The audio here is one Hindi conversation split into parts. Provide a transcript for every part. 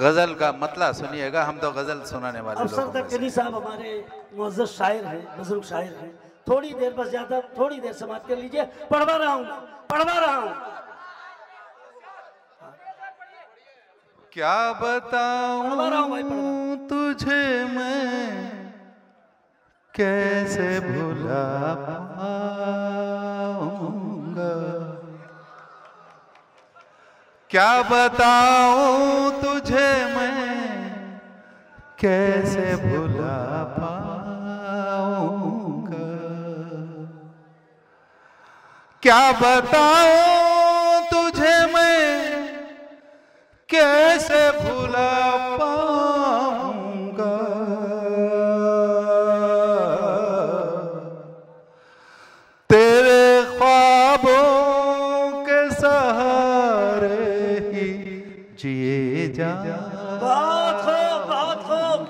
गजल का मतला सुनिएगा, हम तो गजल सुनाने वाले लोग अफसर तक कनी साहब हमारे मुअज़्ज़ज़ शायर हैं, बुजुर्ग शायर हैं। थोड़ी देर बस, ज्यादा थोड़ी देर समाप्त कर लीजिए। पढ़वा रहा हूँ। क्या बताऊं तुझे मैं कैसे भुला पाऊंगा, क्या बताऊं तुझे मैं कैसे भुला पाऊंगा, क्या बताऊं तुझे मैं कैसे भुला पाऊंगा, तेरे ख्वाबों के सहारे ही जिए जा। बहुत खूब, बहुत खूब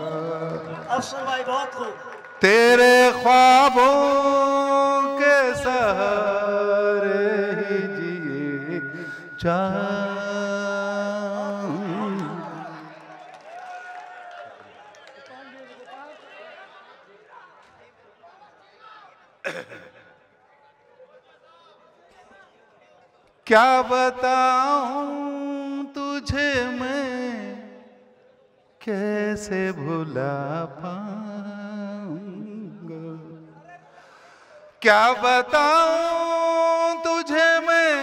अफसर भाई, बहुत खूब। तेरे ख्वाबों के सहारे ही जिए जा। क्या बताऊं तुझे मैं कैसे भुला पाऊंगा, क्या बताऊं तुझे मैं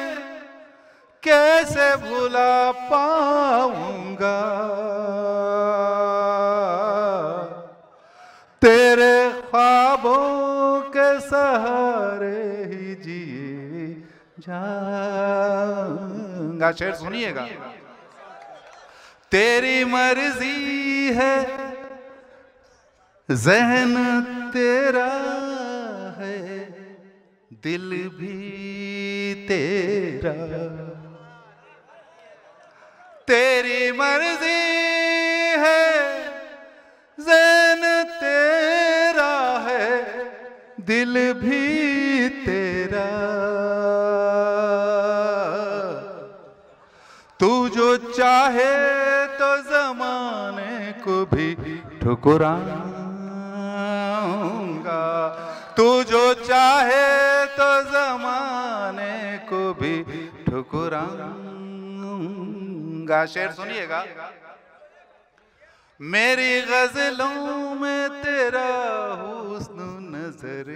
कैसे भुला पाऊंगा, तेरे ख्वाबों के सहारे ही जिए जाऊंगा। शेर सुनिएगा। तेरी मर्जी है, ज़हन तेरा है, दिल भी तेरा, तेरी मर्जी है, ज़हन तेरा है, दिल भी तेरा, तू जो चाहे तो ज़माने को भी ठुकराऊंगा, तू जो चाहे तो ज़माने को भी ठुकराऊंगा। शेर सुनिएगा। मेरी गजलों में तेरा हुस्न नजर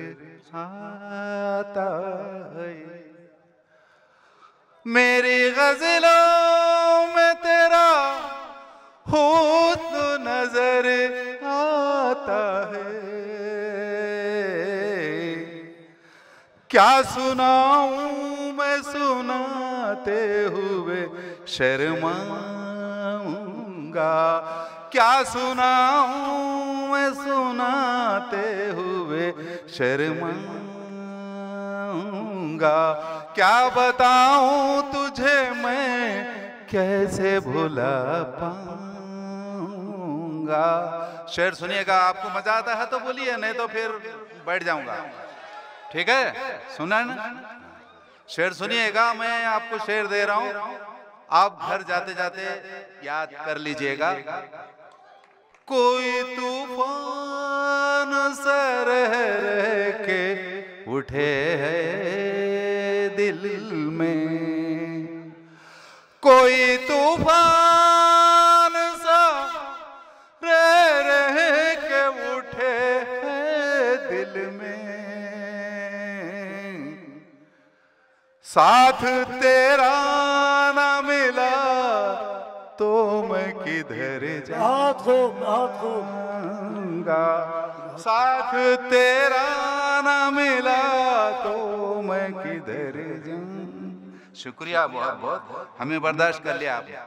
आता है, मेरी गजलों में तेरा हुस्न नजर आता है, क्या सुनाऊं मैं सुनाते हुए शर्माऊंगा, क्या सुनाऊं मैं सुनाते हुए शर्माऊंगा, क्या बताऊं तुझे मैं कैसे भुला पाऊंगा। शेर सुनिएगा। आपको मजा आता है तो बोलिए, नहीं तो फिर बैठ जाऊंगा। ठीक है, सुना ना? शेर सुनिएगा। मैं आपको शेर दे रहा हूं, आप घर जाते जाते याद कर लीजिएगा। कोई तूफान सा रह के उठे है दिल में, कोई तूफान सा रह के उठे है दिल में, साथ तेरा ना मिला तो मैं किधर जाऊंगा, साथ तेरा ना मिला तो मैं किधर जाऊं। शुक्रिया बहुत बहुत, हमें बर्दाश्त कर लिया आपने।